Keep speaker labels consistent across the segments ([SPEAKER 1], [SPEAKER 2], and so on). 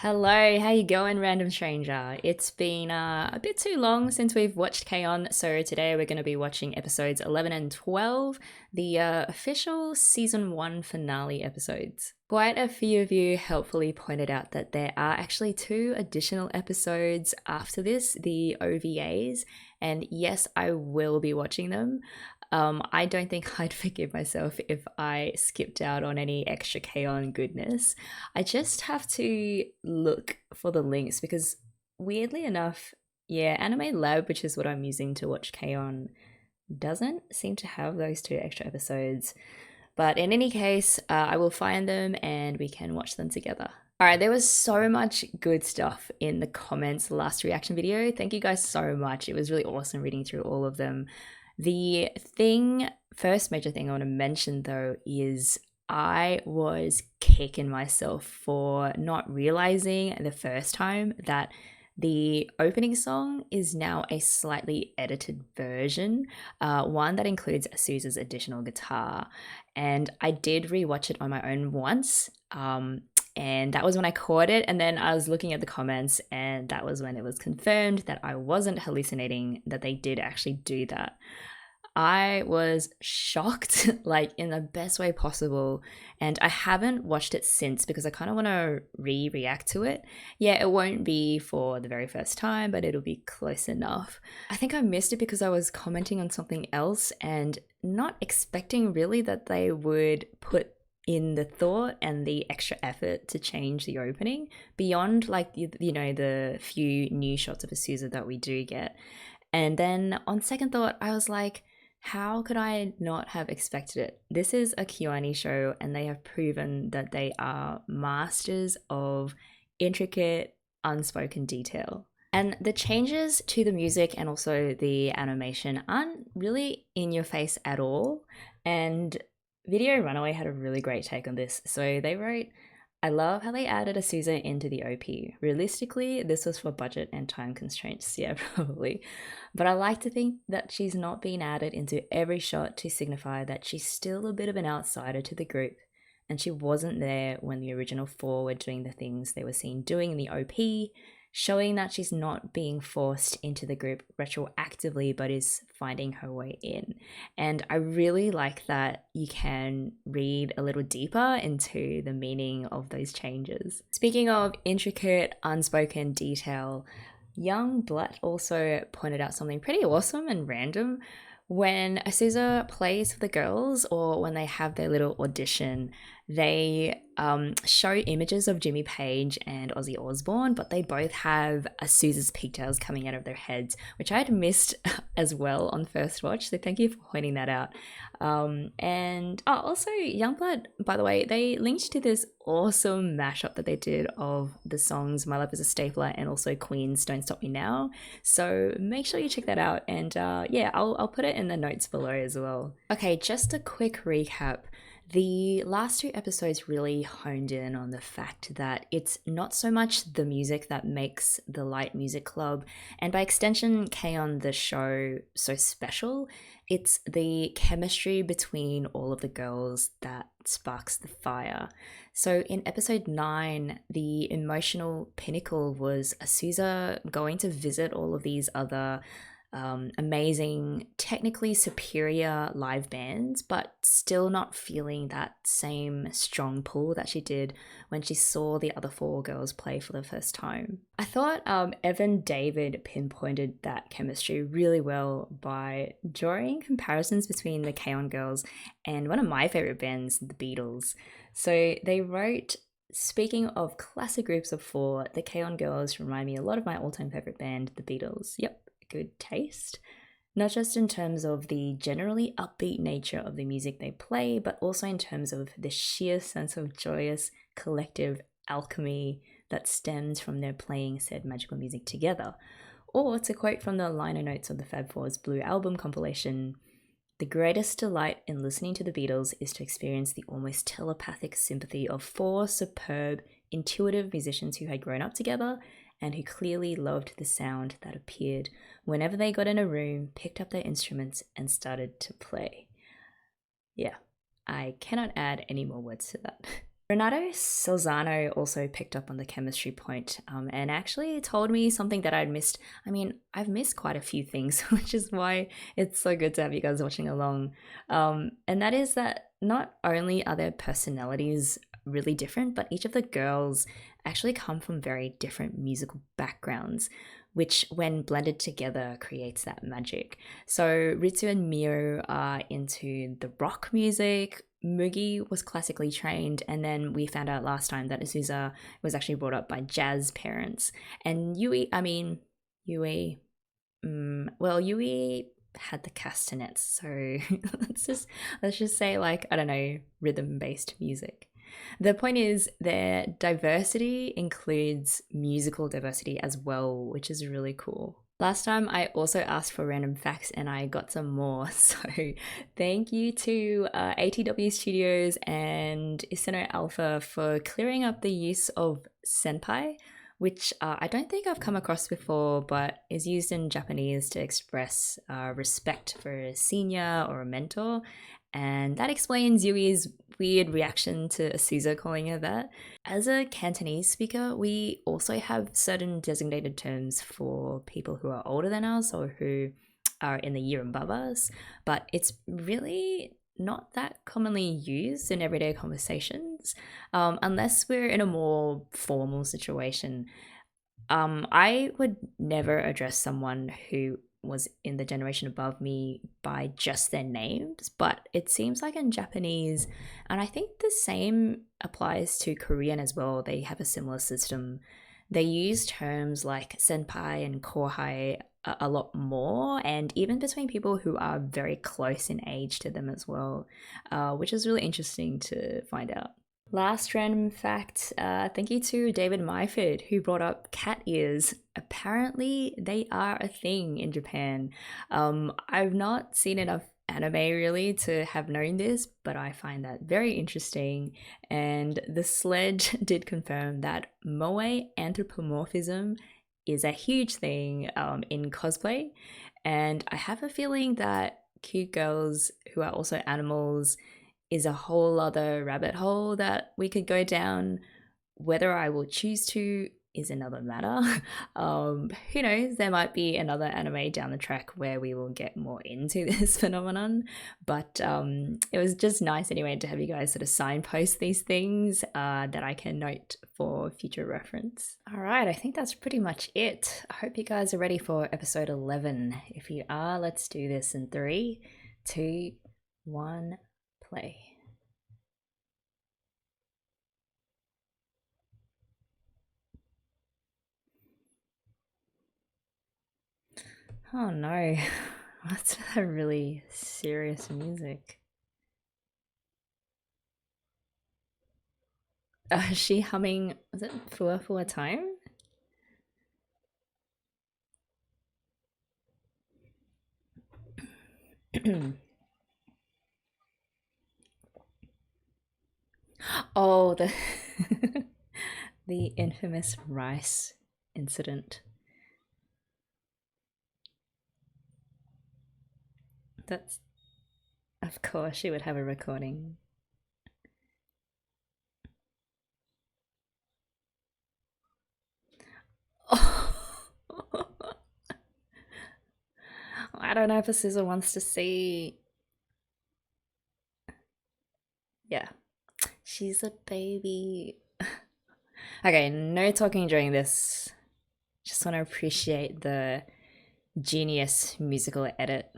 [SPEAKER 1] Hello, how you going, random stranger? It's been a bit too long since we've watched K-On, so today we're going to be watching episodes 11 and 12, the official season 1 finale episodes. Quite a few of you helpfully pointed out that there are actually two additional episodes after this, the OVAs, and yes, I will be watching them. I don't think I'd forgive myself if I skipped out on any extra K-On goodness. I just have to look for the links because weirdly enough, yeah, Anime Lab, which is what I'm using to watch K-On, doesn't seem to have those two extra episodes. But in any case, I will find them and we can watch them together. All right, there was so much good stuff in the comments last reaction video. Thank you guys so much. It was really awesome reading through all of them. The first major thing I want to mention though is I was kicking myself for not realizing the first time that the opening song is now a slightly edited version, one that includes Suze's additional guitar. And I did rewatch it on my own once, and that was when I caught it. And then I was looking at the comments, and that was when it was confirmed that I wasn't hallucinating, that they did actually do that. I was shocked, like in the best way possible, and I haven't watched it since because I kind of want to react to it. Yeah, it won't be for the very first time, but it'll be close enough. I think I missed it because I was commenting on something else and not expecting really that they would put in the thought and the extra effort to change the opening beyond like the few new shots of Asusa that we do get. And then on second thought, I was like, how could I not have expected it? This is a KyoAni show, and they have proven that they are masters of intricate, unspoken detail. And the changes to the music and also the animation aren't really in your face at all. And Video Runaway had a really great take on this. So they wrote, I love how they added Asusa into the OP. Realistically, this was for budget and time constraints, yeah, probably. But I like to think that she's not being added into every shot to signify that she's still a bit of an outsider to the group, and she wasn't there when the original four were doing the things they were seen doing in the OP, showing that she's not being forced into the group retroactively but is finding her way in. And I really like that you can read a little deeper into the meaning of those changes. Speaking of intricate, unspoken detail, Young Blatt also pointed out something pretty awesome and random. When Asusa plays for the girls or when they have their little audition, they show images of Jimmy Page and Ozzy Osbourne, but they both have Asusa's pigtails coming out of their heads, which I had missed as well on first watch. So thank you for pointing that out. And also Youngblood, by the way, they linked to this awesome mashup that they did of the songs My Life is a Stapler and also Queen's Don't Stop Me Now. So make sure you check that out. And yeah, I'll put it in the notes below as well. Okay, just a quick recap. The last two episodes really honed in on the fact that it's not so much the music that makes the Light Music Club, and by extension, K-On the show, so special. It's the chemistry between all of the girls that sparks the fire. So in episode 9, the emotional pinnacle was Asusa going to visit all of these other amazing, technically superior live bands, but still not feeling that same strong pull that she did when she saw the other four girls play for the first time. I thought Evan David pinpointed that chemistry really well by drawing comparisons between the K-On girls and one of my favorite bands, the Beatles. So they wrote, speaking of classic groups of four, the K-On girls remind me a lot of my all-time favorite band, the Beatles. Yep. Good taste, not just in terms of the generally upbeat nature of the music they play, but also in terms of the sheer sense of joyous collective alchemy that stems from their playing said magical music together. Or to quote from the liner notes of the Fab Four's Blue Album compilation, the greatest delight in listening to the Beatles is to experience the almost telepathic sympathy of four superb, intuitive musicians who had grown up together and who clearly loved the sound that appeared whenever they got in a room, picked up their instruments, and started to play. Yeah, I cannot add any more words to that. Renato Salzano also picked up on the chemistry point, and actually told me something that I'd missed. I mean, I've missed quite a few things, which is why it's so good to have you guys watching along. And that is that not only are their personalities really different, but each of the girls actually come from very different musical backgrounds, which, when blended together, creates that magic. So Ritsu and Mio are into the rock music. Mugi was classically trained, and then we found out last time that Azusa was actually brought up by jazz parents. And Yui, well, Yui had the castanets, so let's just say, like, I don't know, rhythm-based music. The point is, their diversity includes musical diversity as well, which is really cool. Last time I also asked for random facts and I got some more, so thank you to ATW Studios and Isino Alpha for clearing up the use of senpai, which I don't think I've come across before, but is used in Japanese to express respect for a senior or a mentor. And that explains Yui's weird reaction to Asuza calling her that. As a Cantonese speaker, we also have certain designated terms for people who are older than us or who are in the year above us, but it's really not that commonly used in everyday conversations, unless we're in a more formal situation. I would never address someone who was in the generation above me by just their names, but it seems like in Japanese, and I think the same applies to Korean as well, they have a similar system. They use terms like senpai and kohai a lot more, and even between people who are very close in age to them as well, which is really interesting to find out. Last random fact, thank you to David Myford, who brought up cat ears. Apparently, they are a thing in Japan. I've not seen enough anime really to have known this, but I find that very interesting. And the Sledge did confirm that moe anthropomorphism is a huge thing in cosplay. And I have a feeling that cute girls who are also animals is a whole other rabbit hole that we could go down. Whether I will choose to is another matter. Who knows? There might be another anime down the track where we will get more into this phenomenon. But it was just nice anyway to have you guys sort of signpost these things that I can note for future reference. All right, I think that's pretty much it. I hope you guys are ready for episode 11. If you are, let's do this in 3, 2, 1. Play. Oh no, that's a really serious music. Is she humming, was it Fua Fua Time? Oh, the infamous rice incident. That's, of course, she would have a recording. Oh. I don't know if a scissor wants to see. Yeah, she's a baby. Okay, no talking during this. Just want to appreciate the genius musical edit.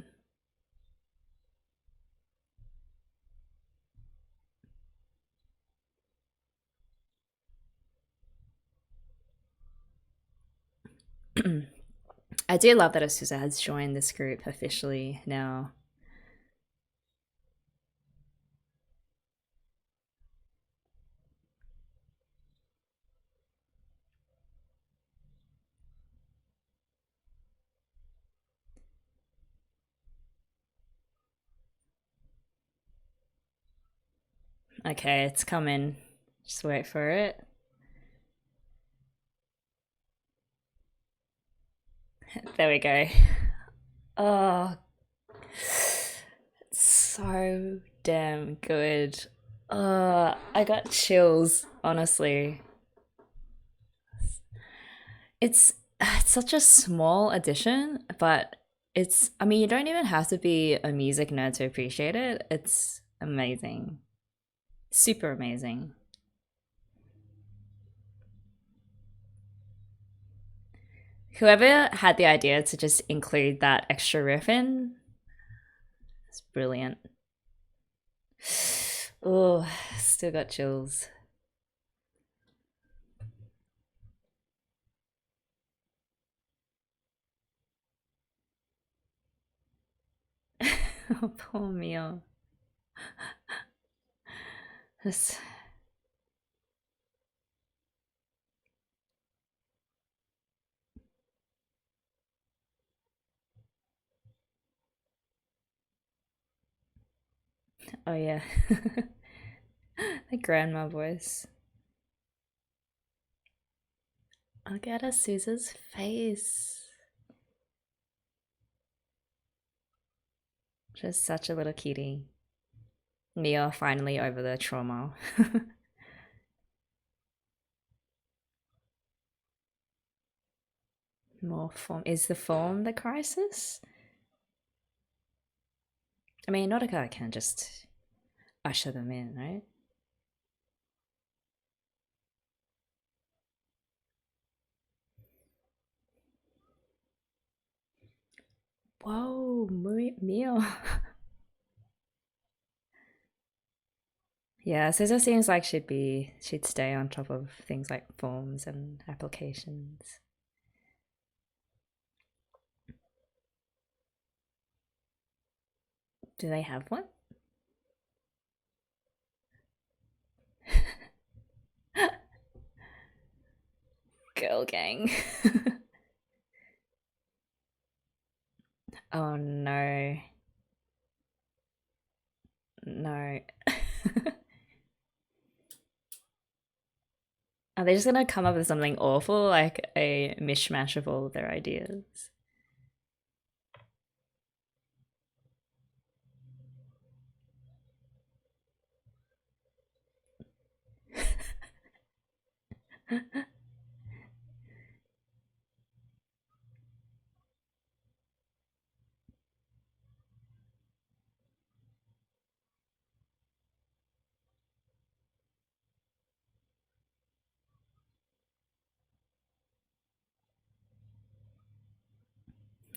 [SPEAKER 1] I do love that Asusa has joined this group officially now. Okay, it's coming. Just wait for it. There we go. Oh, so damn good. I got chills, honestly. It's such a small addition, but it's I mean, you don't even have to be a music nerd to appreciate it. It's amazing. Super amazing. Whoever had the idea to just include that extra riff in, it's brilliant. Oh, still got chills. Oh, poor Mio. This- Oh yeah. The grandma voice. Look at Azusa's face. Just such a little kitty. Mia finally over the trauma. More form. Is the form the crisis? I mean, Nautica can just usher them in, right? Whoa, Mio. Yeah, Scissor seems like she'd stay on top of things like forms and applications. Do they have one? Girl gang. Oh no. No. Are they just gonna come up with something awful, like a mishmash of all of their ideas?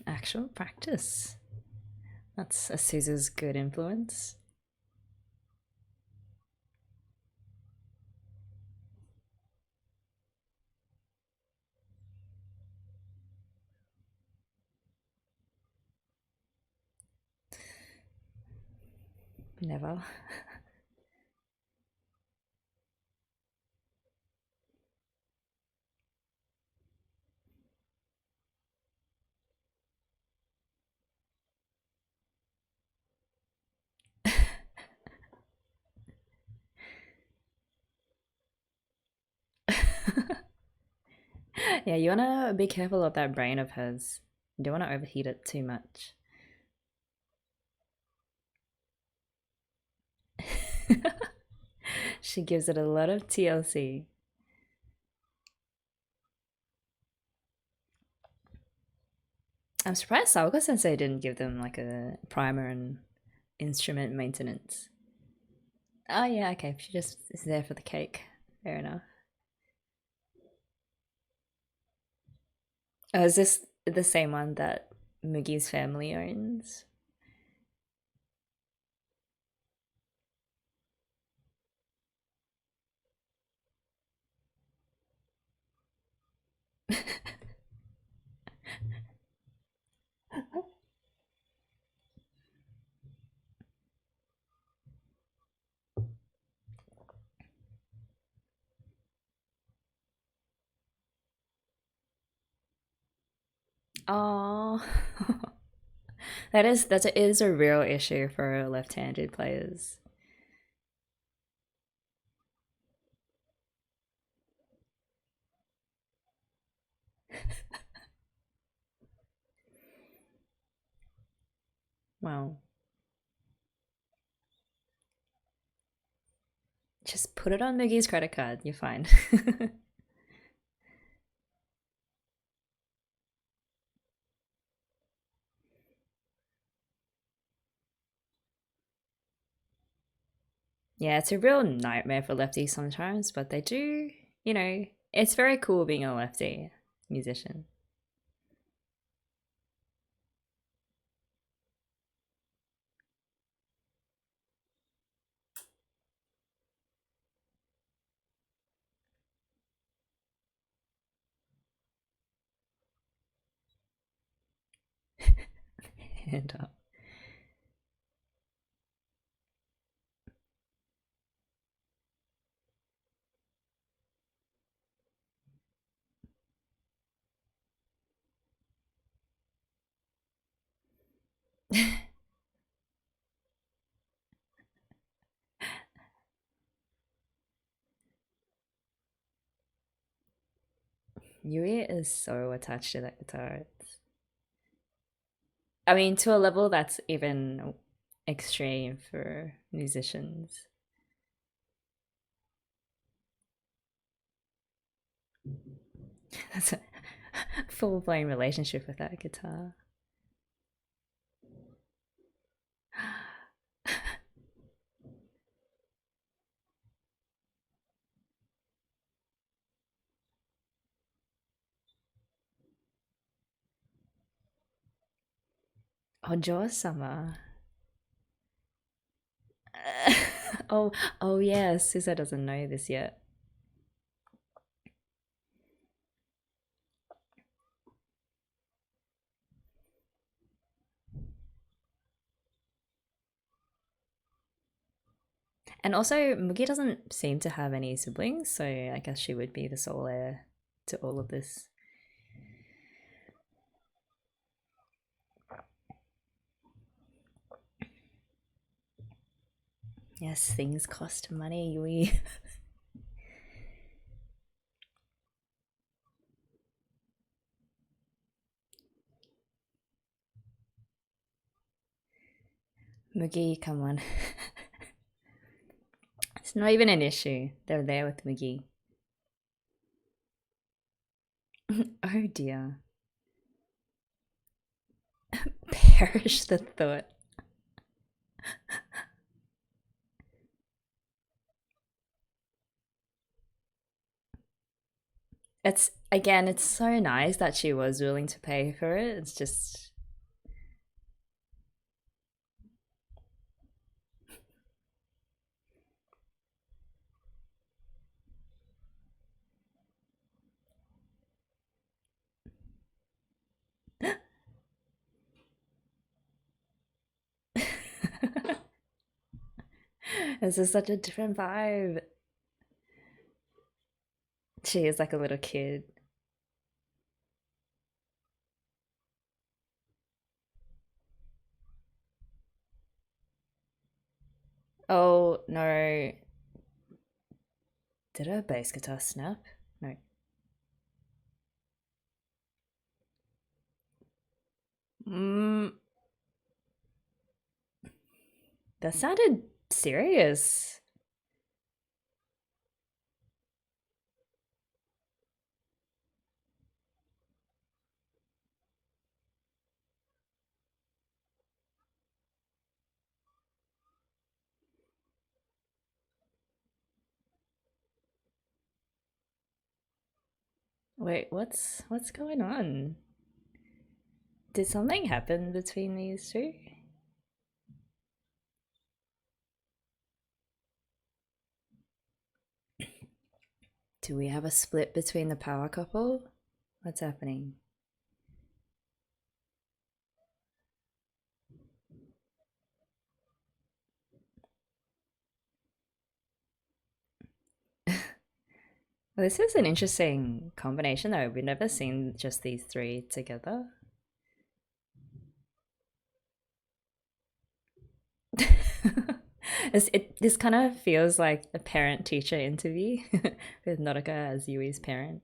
[SPEAKER 1] Actual practice. That's Azusa's good influence. Never. Yeah, you wanna be careful of that brain of hers. You don't wanna overheat it too much. She gives it a lot of TLC. I'm surprised Saoka Sensei didn't give them like a primer and instrument maintenance. Oh yeah, okay. She just is there for the cake. Fair enough. Oh, is this the same one that Mugi's family owns? Oh, that is a real issue for left-handed players. Well, Just put it on Moogie's credit card. You're fine. Yeah, it's a real nightmare for lefties sometimes, but they do, it's very cool being a lefty musician. And Yui is so attached to that guitar. I mean, to a level that's even extreme for musicians. That's a full blown relationship with that guitar. Ojo Summer. oh, oh yeah, Susa doesn't know this yet. And also, Mugi doesn't seem to have any siblings, so I guess she would be the sole heir to all of this. Yes, things cost money, Yui. Mugi, come on. It's not even an issue. They're there with Mugi. Oh dear. Perish the thought. It's again, it's so nice that she was willing to pay for it. It's just this is such a different vibe. She is like a little kid. Oh no. Did her bass guitar snap? No. Mm, that sounded serious. Wait, what's going on? Did something happen between these two? Do we have a split between the power couple? What's happening? Well, this is an interesting combination though. We've never seen just these three together. This kind of feels like a parent-teacher interview with Nodoka as Yui's parent.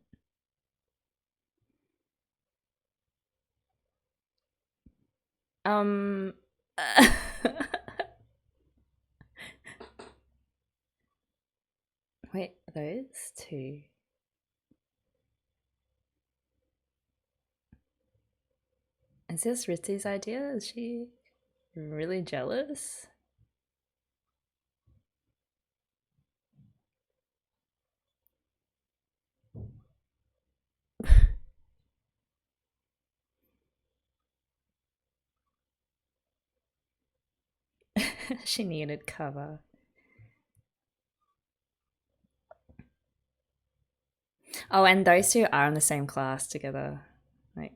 [SPEAKER 1] Um, Wait, those two. Is this Ritzy's idea? Is she really jealous? She needed cover. Oh, and those two are in the same class together. Like,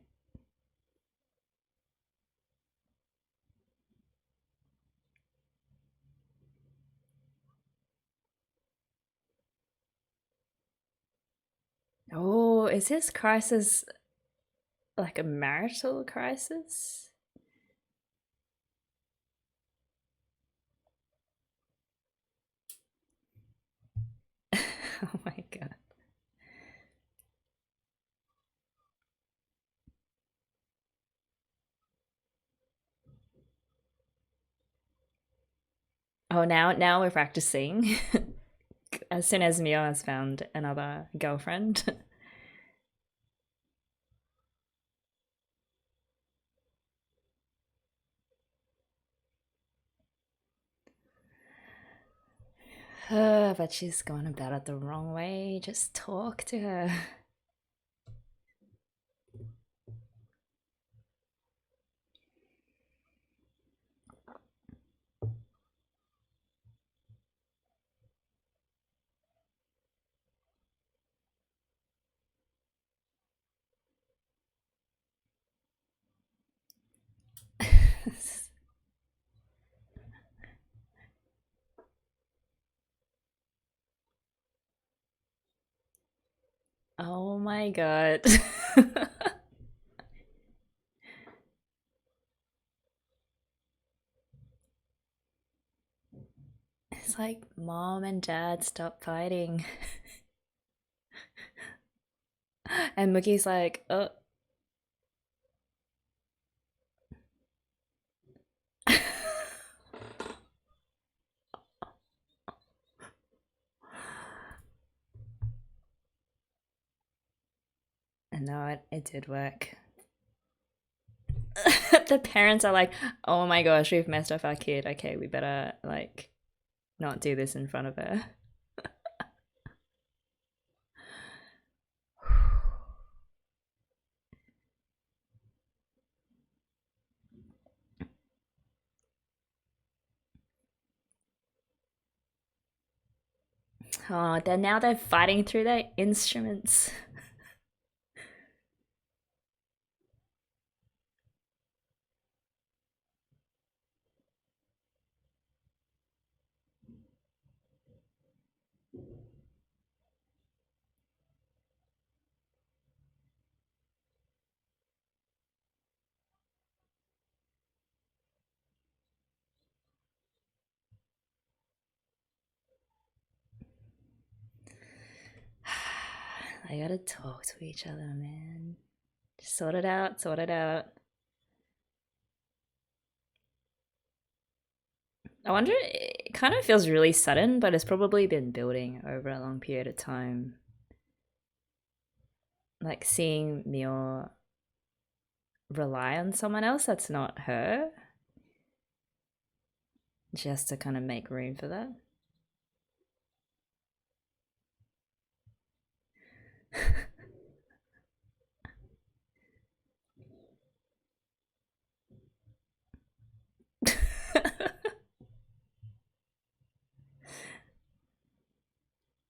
[SPEAKER 1] oh, is this crisis like a marital crisis? Oh my god. Oh, now we're practicing. As soon as Mio has found another girlfriend. But she's gone about it the wrong way. Just talk to her. Oh my god. It's like, mom and dad, stop fighting. And Mookie's like, oh. And no, it did work. The parents are like, oh my gosh, we've messed up our kid. Okay, we better, like, not do this in front of her. Oh, they're fighting through their instruments. They gotta talk to each other, man. Just sort it out, sort it out. I wonder, it kind of feels really sudden, but it's probably been building over a long period of time. Like seeing Mio rely on someone else that's not her, just to kind of make room for that.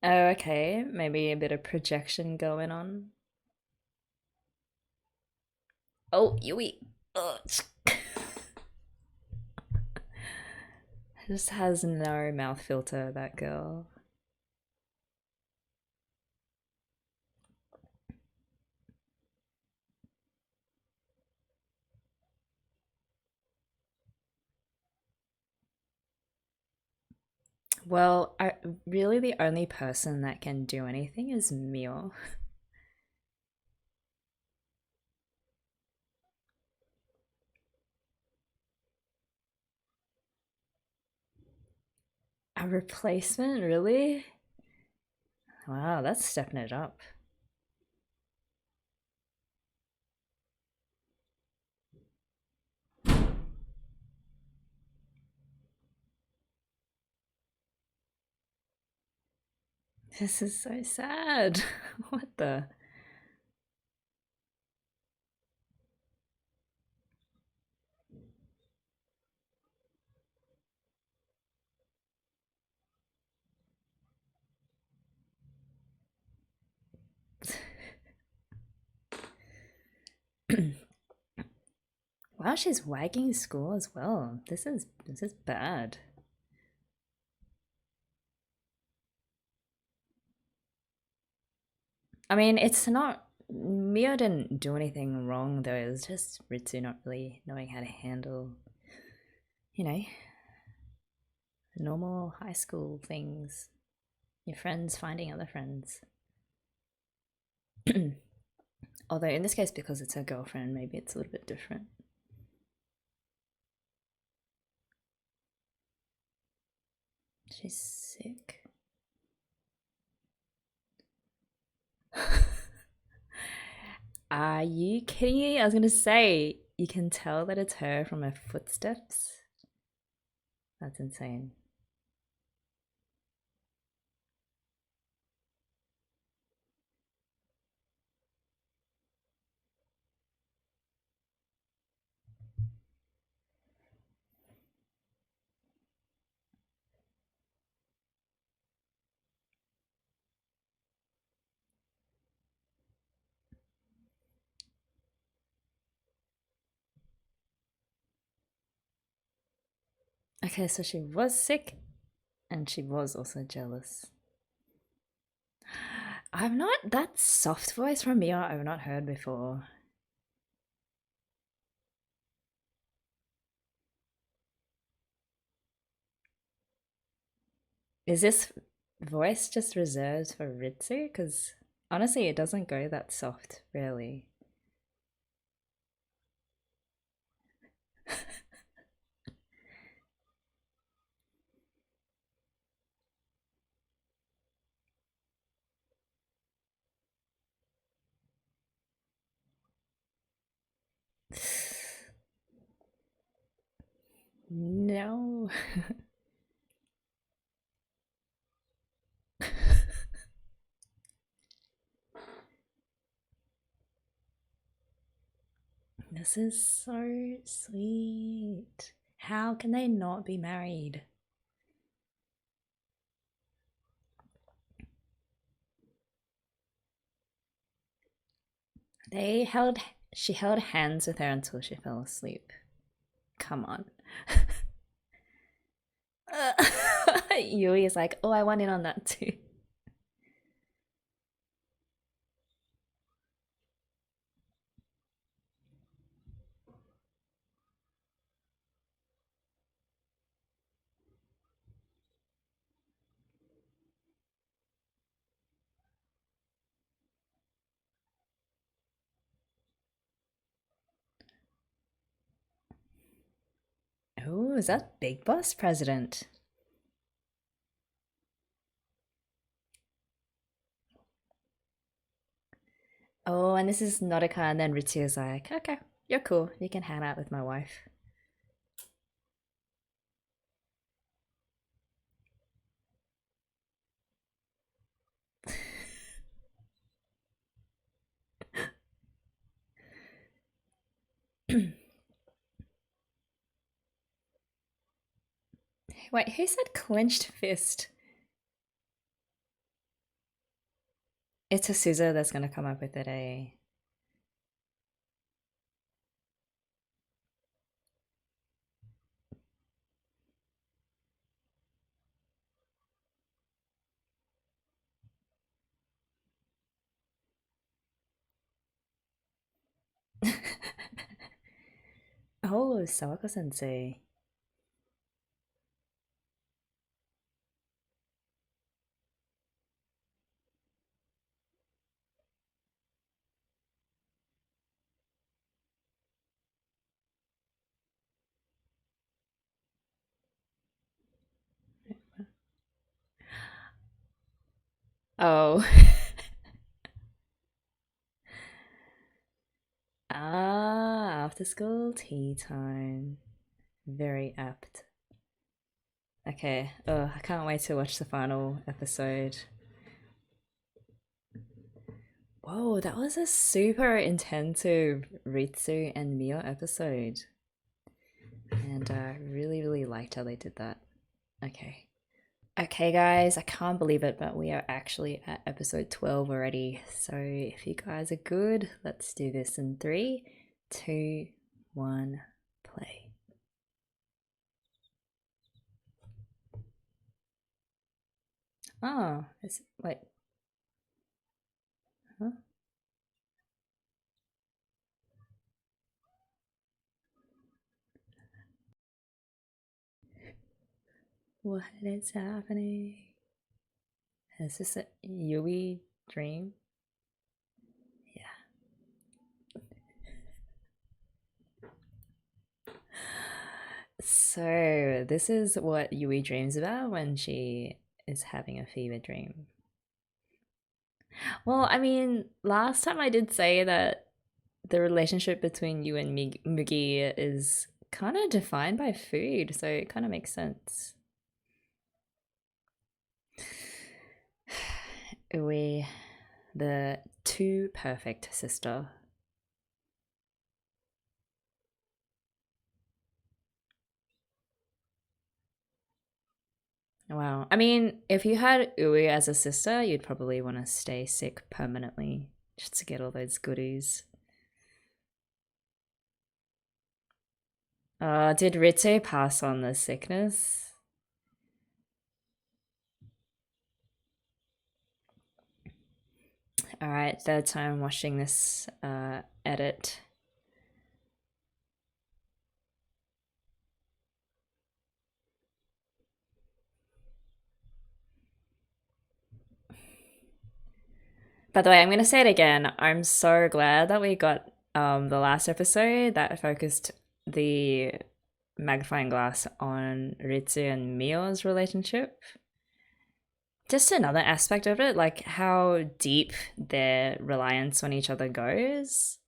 [SPEAKER 1] Oh, okay. Maybe a bit of projection going on. Oh, Yui. Ugh. Just has no mouth filter, that girl. Well, really the only person that can do anything is Mio. A replacement, really? Wow, that's stepping it up. This is so sad. What the? Wow, she's wagging school as well. This is bad. I mean, it's not Mio didn't do anything wrong though. It was just Ritsu not really knowing how to handle, you know, normal high school things. Your friends finding other friends. Although in this case, because it's her girlfriend, maybe it's a little bit different. She's sick. Are you kidding me? I was gonna say, you can tell that it's her from her footsteps. That's insane. Okay, so she was sick and she was also jealous. I've not, that soft voice from Mia I've not heard before. Is this voice just reserved for Ritsu? Because honestly, it doesn't go that soft, really. No. This is so sweet. How can they not be married? They held she held hands with her until she fell asleep. Come on. Yui is like, oh, I want in on that too. Oh, is that Big Boss President? Oh, and this is Nodoka, and then Ritsu is like, okay, you're cool. You can hang out with my wife. Wait, who said clenched fist? It's Asuza that's gonna come up with it, eh? Oh, Sawako sensei. Oh. Ah, after school tea time. Very apt. Okay. Oh, I can't wait to watch the final episode. Whoa, that was a super intensive Ritsu and Mio episode. And I really, really liked how they did that. Okay. Okay, guys, I can't believe it, but we are actually at episode 12 already. So if you guys are good, let's do this in 3, 2, 1, play. Oh, wait. Huh? What is happening? Is this a Yui dream? Yeah. So this is what Yui dreams about when she is having a fever dream. Well, I mean, last time I did say that the relationship between you and Mugi is kind of defined by food, so it kind of makes sense. We, the too perfect sister. Wow. I mean, if you had Ui as a sister, you'd probably want to stay sick permanently just to get all those goodies. Did Ritsu pass on the sickness? All right, third time watching this edit. By the way, I'm going to say it again. I'm so glad that we got the last episode that focused the magnifying glass on Ritsu and Mio's relationship. Just another aspect of it, like how deep their reliance on each other goes.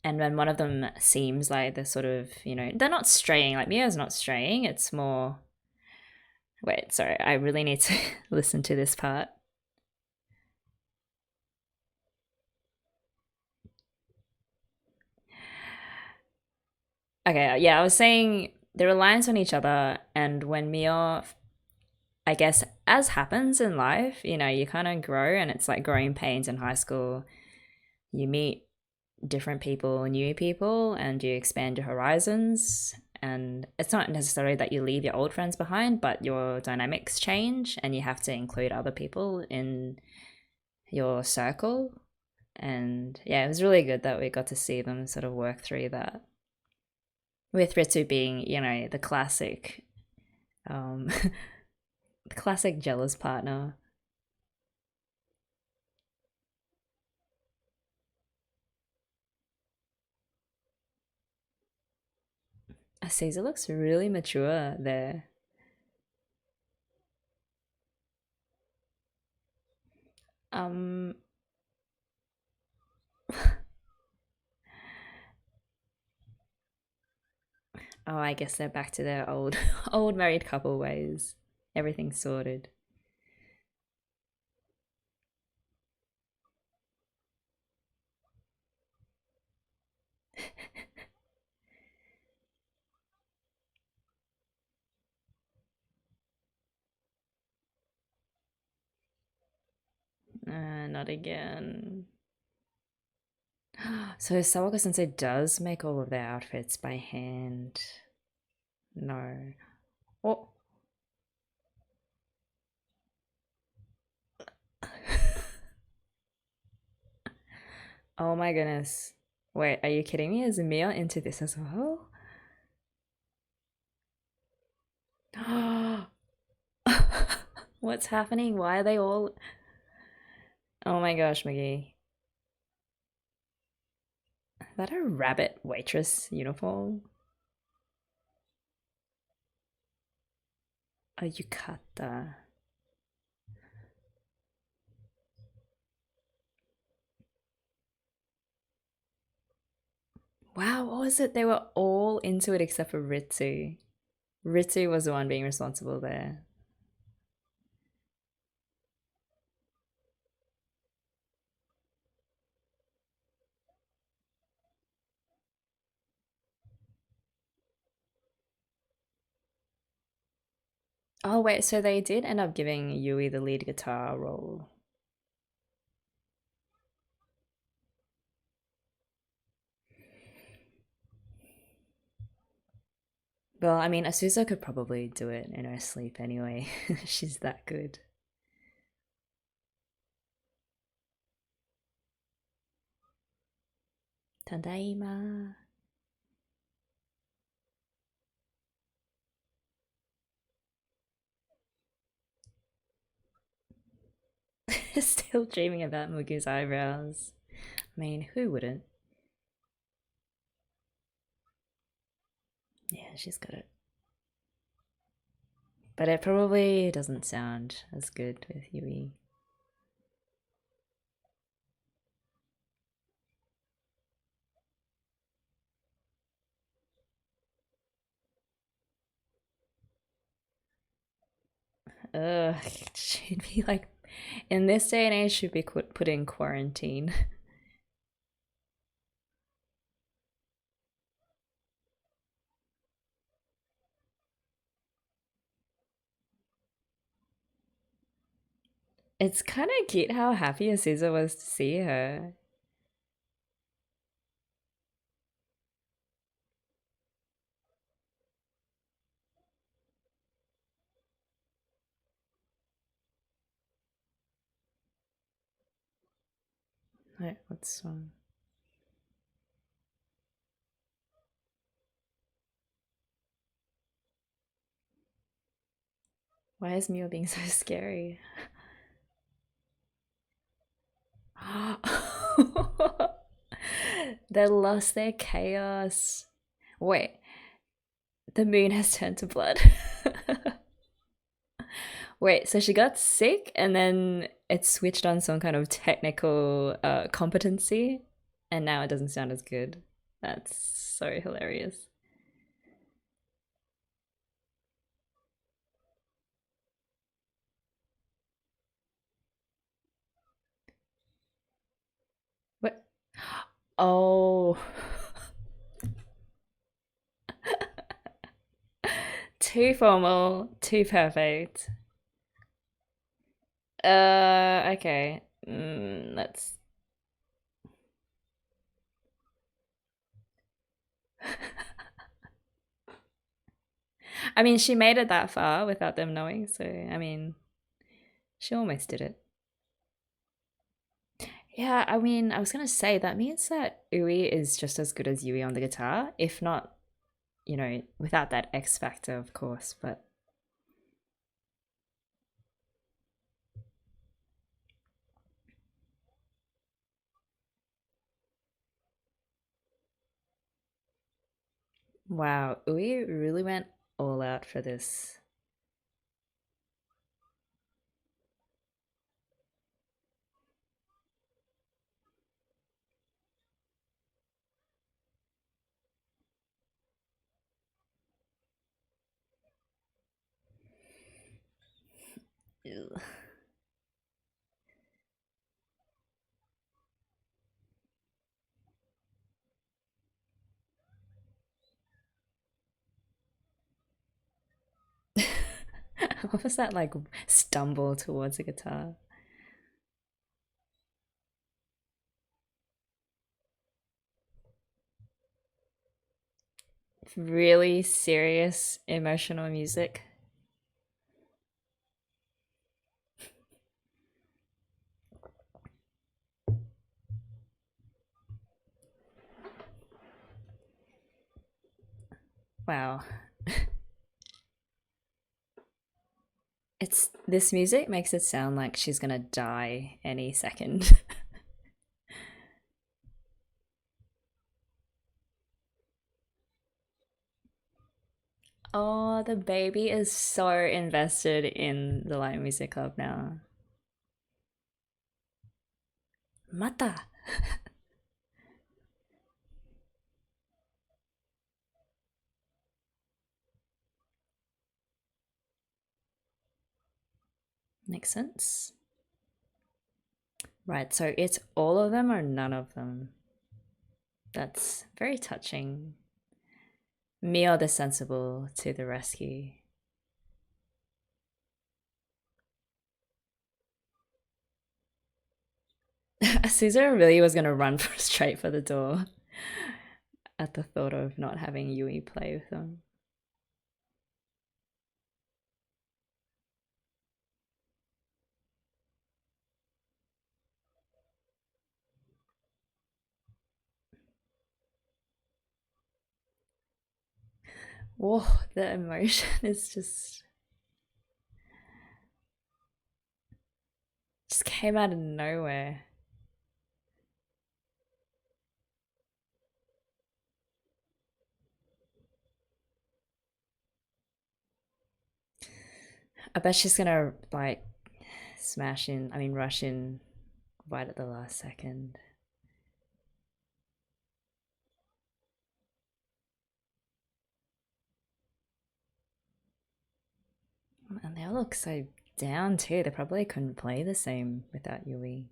[SPEAKER 1] And when one of them seems like they're sort of, they're not straying, like Mio's not straying, it's more. Wait, sorry, I really need to listen to this part. Okay, yeah, I was saying the reliance on each other, and when Mio, I guess, as happens in life, you kind of grow, and it's like growing pains in high school. You meet different people, new people, and you expand your horizons. And it's not necessarily that you leave your old friends behind, but your dynamics change, and you have to include other people in your circle. And yeah, it was really good that we got to see them sort of work through that. With Ritsu being, the classic, um, the classic jealous partner. Caesar looks really mature there. Um, oh, I guess they're back to their old, old married couple ways. Everything's sorted. Not again. So Sawako Sensei does make all of their outfits by hand. No. Oh. Oh my goodness. Wait, are you kidding me? Is Mia into this as well? What's happening? Why are they all. Oh my gosh, McGee. Is that a rabbit waitress uniform? A yukata. Wow, what was it? They were all into it except for Ritsu. Ritsu was the one being responsible there. Oh wait, so they did end up giving Yui the lead guitar role. Well, I mean, Asuza could probably do it in her sleep anyway. She's that good. Tadaima. Still dreaming about Mugu's eyebrows. I mean, who wouldn't? Yeah, she's got it. But it probably doesn't sound as good with Yui. Ugh, she'd be like, in this day and age, she'd be put in quarantine. It's kind of cute how happy Azusa was to see her. Wait, what's Why is Mio being so scary? They lost their chaos. Wait, the moon has turned to blood. Wait, so she got sick and then it switched on some kind of technical competency and now it doesn't sound as good. That's so hilarious. What? Oh. Too formal, too perfect. Okay. Let's. I mean, she made it that far without them knowing, so I mean, she almost did it. Yeah, I mean, I was gonna say that means that Ui is just as good as Yui on the guitar, if not, without that X factor, of course, but wow, Ui really went all out for this. Ew. What was that like stumble towards the guitar? Really serious emotional music. Wow. It's this music makes it sound like she's gonna die any second. Oh, the baby is so invested in the Light Music Club now. Mata. Makes sense. Right, so it's all of them or none of them. That's very touching. Mio the sensible to the rescue. Caesar really was gonna run straight for the door at the thought of not having Yui play with them. Whoa, the emotion is just came out of nowhere. I bet she's gonna like smash in, I mean rush in right at the last second. And they all look so down too. They probably couldn't play the same without Yui.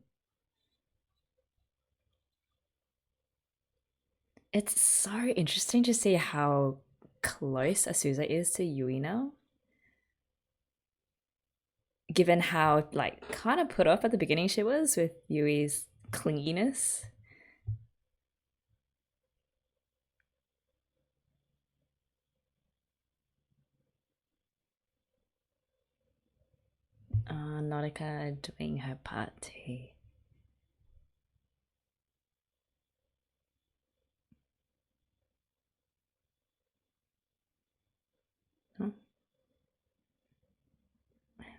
[SPEAKER 1] It's so interesting to see how close Asuza is to Yui now. Given how like kind of put off at the beginning she was with Yui's clinginess. Nautica doing her part too. Huh?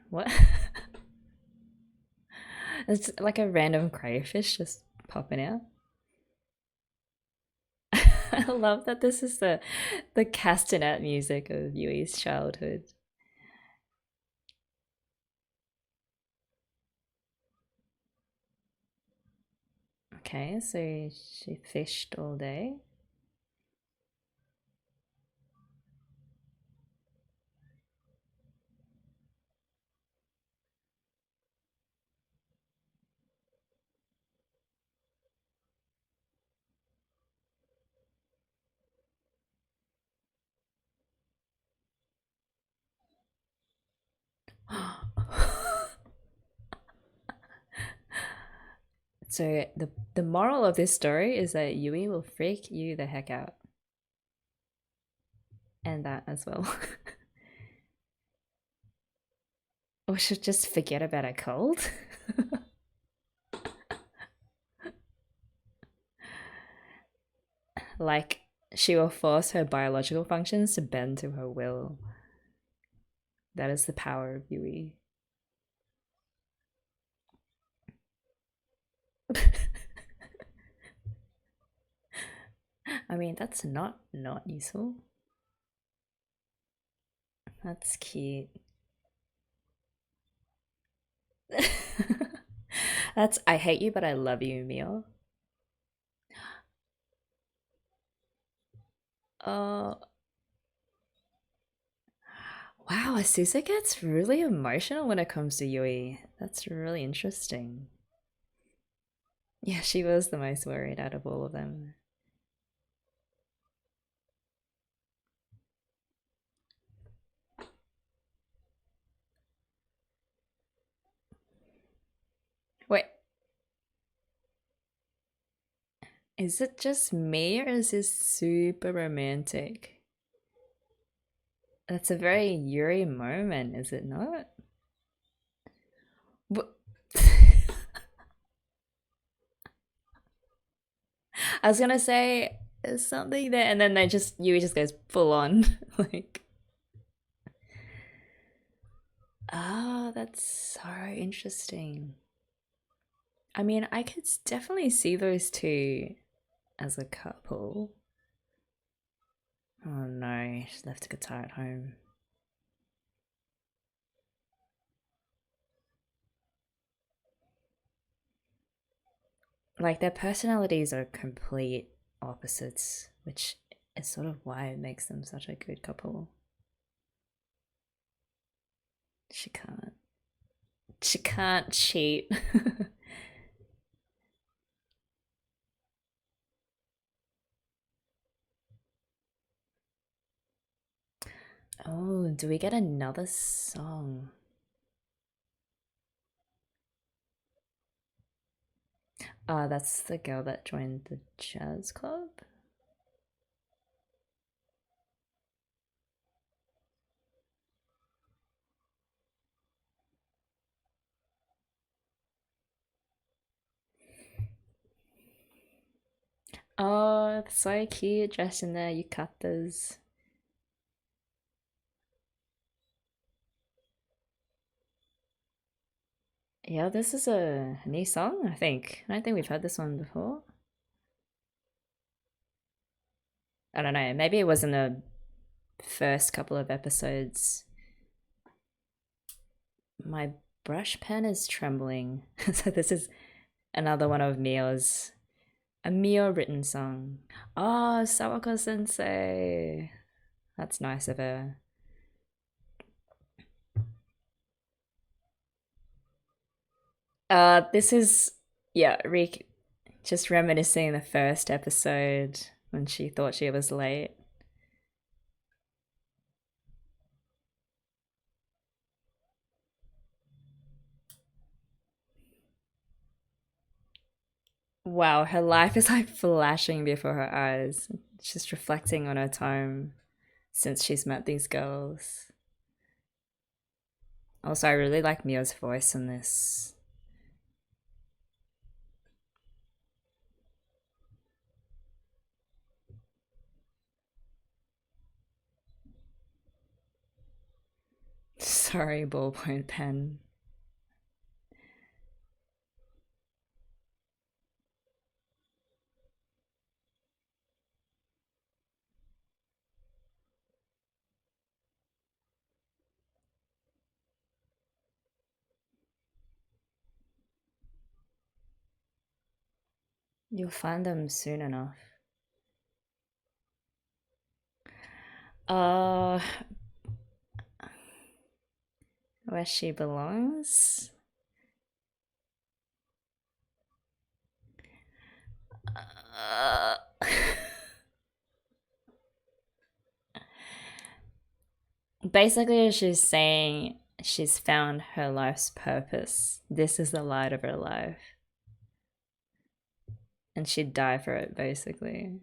[SPEAKER 1] What? It's like a random crayfish just popping out. I love that this is the castanet music of Yui's childhood. Okay, so she fished all day. So the moral of this story is that Yui will freak you the heck out. And that as well. Or should just forget about a cold. Like she will force her biological functions to bend to her will. That is the power of Yui. I mean, that's not useful. That's cute. That's I hate you, but I love you, Mio. Oh, wow, Asusa gets really emotional when it comes to Yui. That's really interesting. Yeah, she was the most worried out of all of them. Wait, is it just me or is this super romantic? That's a very Yuri moment, is it not? But I was gonna say there's something there, and then Yui just goes full on. Like, oh, that's so interesting. I mean, I could definitely see those two as a couple. Oh no, she's left a guitar at home. Like their personalities are complete opposites, which is sort of why it makes them such a good couple. She can't. She can't cheat. Oh, do we get another song? Oh, that's the girl that joined the jazz club? Oh, so cute, dressed in their yukatas. Yeah, this is a new song, I think. I don't think we've heard this one before. I don't know, maybe it was in the first couple of episodes. My brush pen is trembling. So this is another one of Mio's, a Mio written song. Oh, Sawako Sensei. That's nice of her. This is, yeah, just reminiscing the first episode when she thought she was late. Wow, her life is like flashing before her eyes. She's reflecting on her time since she's met these girls. Also, I really like Mio's voice in this. Sorry, ballpoint pen. You'll find them soon enough. Uh, where she belongs? Uh, basically, she's saying she's found her life's purpose. This is the light of her life. And she'd die for it, basically.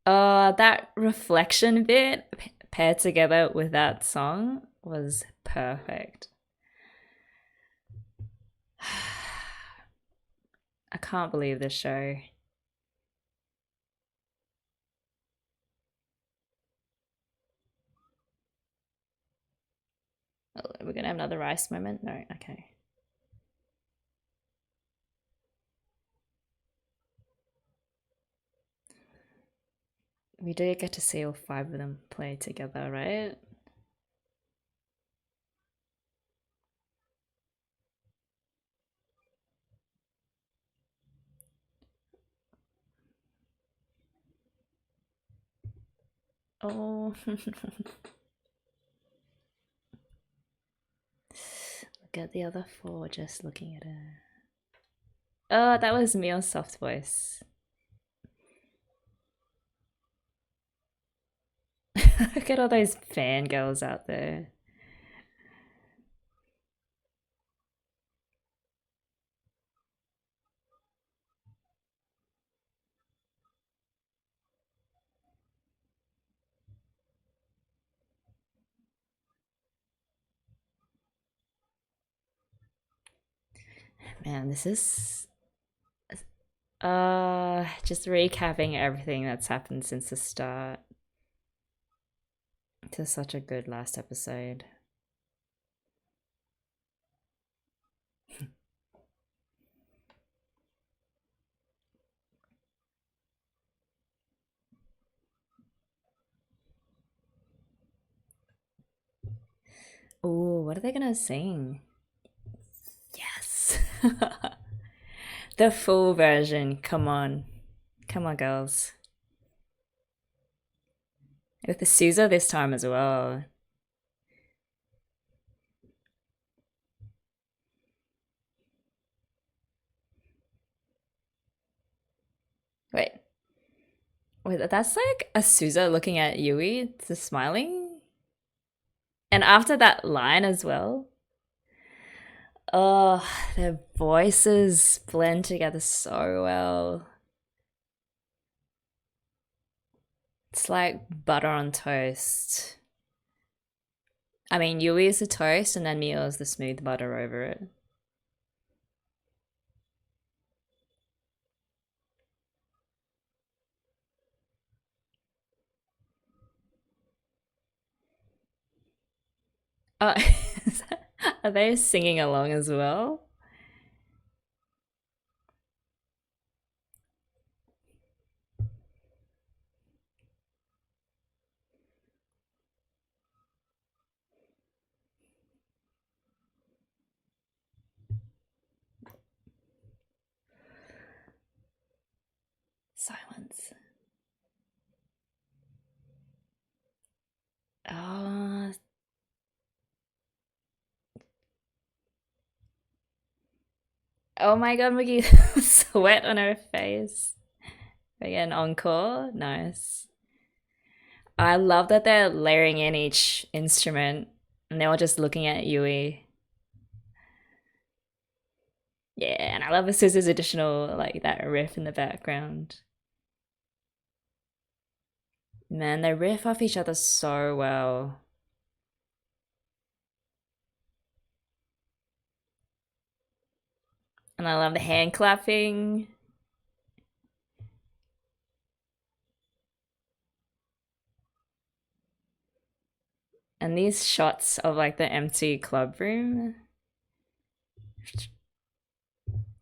[SPEAKER 1] That reflection bit paired together with that song was perfect. I can't believe this show. Oh, we're gonna have another rice moment? No, okay. We do get to see all five of them play together, right? Oh. Look at the other four just looking at her. Oh, that was Mio's soft voice. Look at all those fangirls out there. Man, this is just recapping everything that's happened since the start. To such a good last episode. Oh, what are they gonna sing? Yes. The full version. Come on. Come on, girls. With the Sousa this time as well. Wait, wait, that's like Azusa looking at Yui, just smiling. And after that line as well. Oh, their voices blend together so well. It's like butter on toast. I mean, Yui is the toast, and then Mio is the smooth butter over it. Oh, are they singing along as well? Silence. Oh, oh my god, Maggie, sweat on her face. Again, encore. Nice. I love that they're layering in each instrument and they're all just looking at Yui. Yeah, and I love the scissors additional, like that riff in the background. Man, they riff off each other so well. And I love the hand clapping. And these shots of like the empty club room.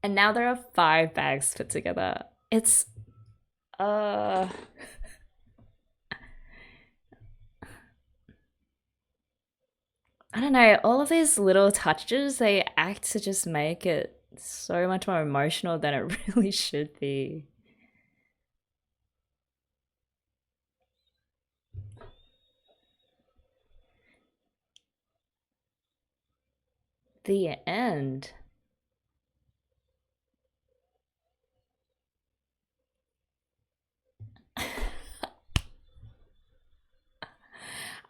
[SPEAKER 1] And now there are 5 bags put together. It's I don't know, all of these little touches, they act to just make it so much more emotional than it really should be. The end.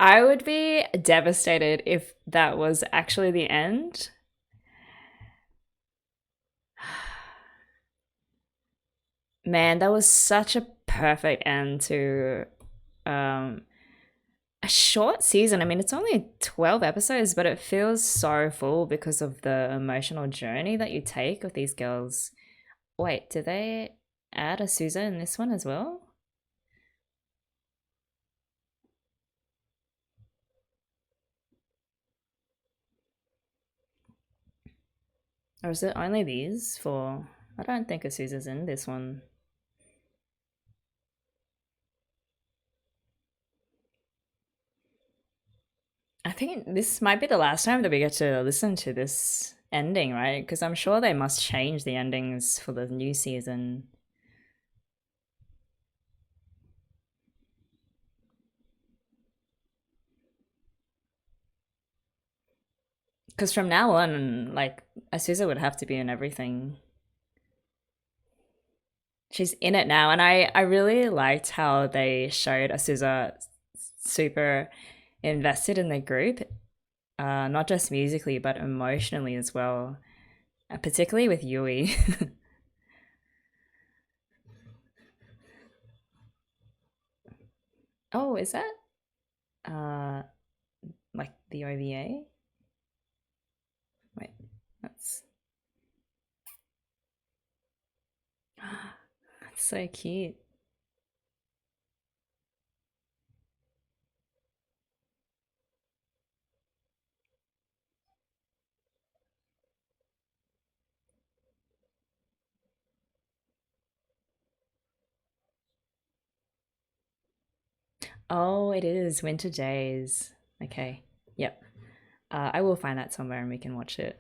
[SPEAKER 1] I would be devastated if that was actually the end. Man, that was such a perfect end to a short season. I mean, it's only 12 episodes, but it feels so full because of the emotional journey that you take with these girls. Wait, did they add a Sousa in this one as well? Or is it only these for... I don't think Azusa's in this one. I think this might be the last time that we get to listen to this ending, right? Because I'm sure they must change the endings for the new season. Because from now on, like, Azusa would have to be in everything. She's in it now, and I really liked how they showed Azusa super invested in the group, not just musically but emotionally as well, particularly with Yui. Oh, is that like the OVA? Wait, that's that's so cute. Oh, it is Winter Days. Okay, yep. I will find that somewhere and we can watch it.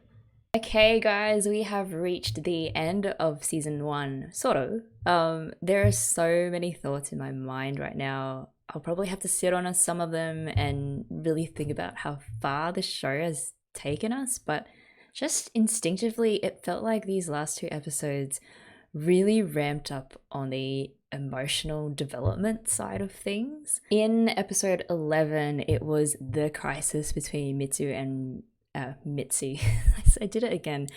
[SPEAKER 1] Okay, guys, we have reached the end of season 1, sort of. There are so many thoughts in my mind right now. I'll probably have to sit on some of them and really think about how far the show has taken us, but just instinctively, it felt like these last 2 episodes really ramped up on the emotional development side of things. In episode 11, it was the crisis between Mitsu and Mitsu. I did it again.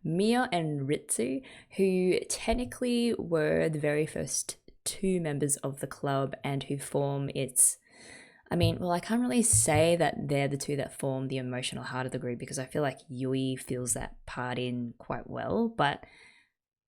[SPEAKER 1] Mia and Ritsu, who technically were the very first two members of the club and who form its, I can't really say that they're the two that form the emotional heart of the group because I feel like Yui fills that part in quite well, but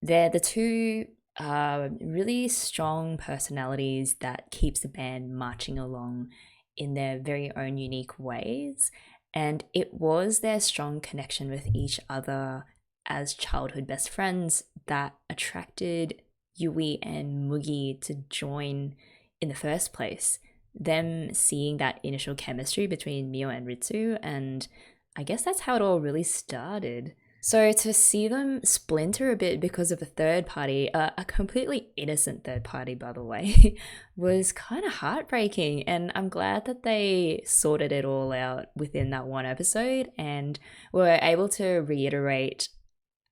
[SPEAKER 1] they're the two really strong personalities that keeps the band marching along in their very own unique ways. And it was their strong connection with each other as childhood best friends that attracted Yui and Mugi to join in the first place. Them seeing that initial chemistry between Mio and Ritsu, and I guess that's how it all really started. So to see them splinter a bit because of a third party, a completely innocent third party, by the way, was kind of heartbreaking. And I'm glad that they sorted it all out within that one episode and were able to reiterate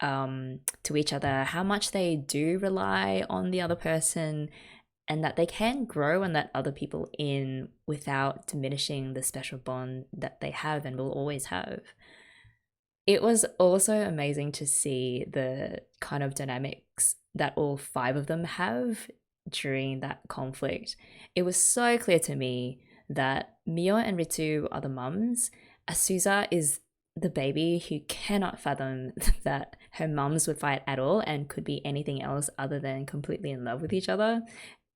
[SPEAKER 1] to each other how much they do rely on the other person and that they can grow and let other people in without diminishing the special bond that they have and will always have. It was also amazing to see the kind of dynamics that all five of them have during that conflict. It was so clear to me that Mio and Ritsu are the mums. Asuza is the baby who cannot fathom that her mums would fight at all and could be anything else other than completely in love with each other.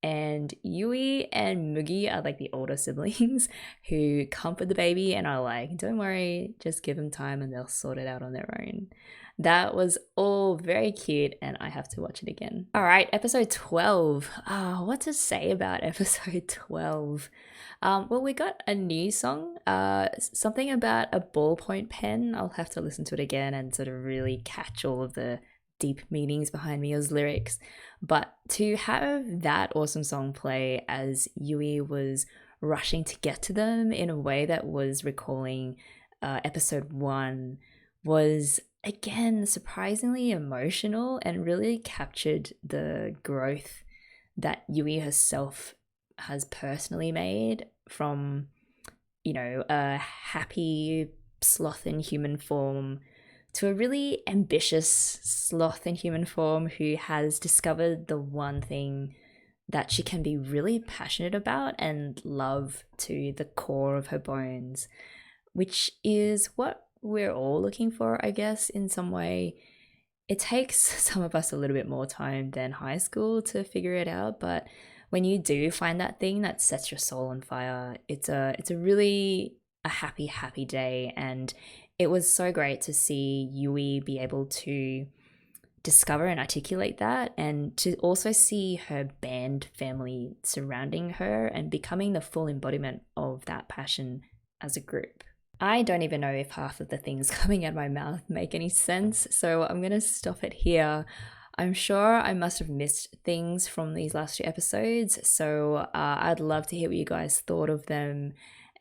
[SPEAKER 1] And Yui and Mugi are like the older siblings who comfort the baby and are like, don't worry, just give them time and they'll sort it out on their own. That was all very cute and I have to watch it again. All right, episode 12. What to say about episode 12? Well, we got a new song, something about a ballpoint pen. I'll have to listen to it again and sort of really catch all of the deep meanings behind Mio's lyrics. But to have that awesome song play as Yui was rushing to get to them in a way that was recalling episode 1 was, again, surprisingly emotional and really captured the growth that Yui herself has personally made from, a happy sloth in human form to a really ambitious sloth in human form who has discovered the one thing that she can be really passionate about and love to the core of her bones, which is what we're all looking for, I guess, in some way. It takes some of us a little bit more time than high school to figure it out, but when you do find that thing that sets your soul on fire, it's a really a happy day. And it was so great to see Yui be able to discover and articulate that, and to also see her band family surrounding her and becoming the full embodiment of that passion as a group. I don't even know if half of the things coming out of my mouth make any sense, so I'm going to stop it here. I'm sure I must have missed things from these last two episodes, so I'd love to hear what you guys thought of them.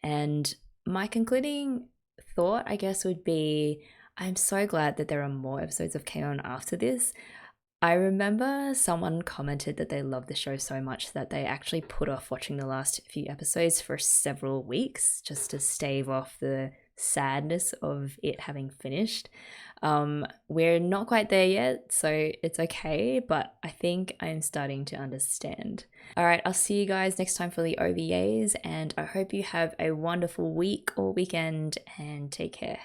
[SPEAKER 1] And my concluding thought, I guess, would be I'm so glad that there are more episodes of KyoAni after this. I remember someone commented that they loved the show so much that they actually put off watching the last few episodes for several weeks just to stave off the sadness of it having finished. We're not quite there yet, so it's okay, but I think I'm starting to understand. All right, I'll see you guys next time for the OVAs, and I hope you have a wonderful week or weekend, and take care.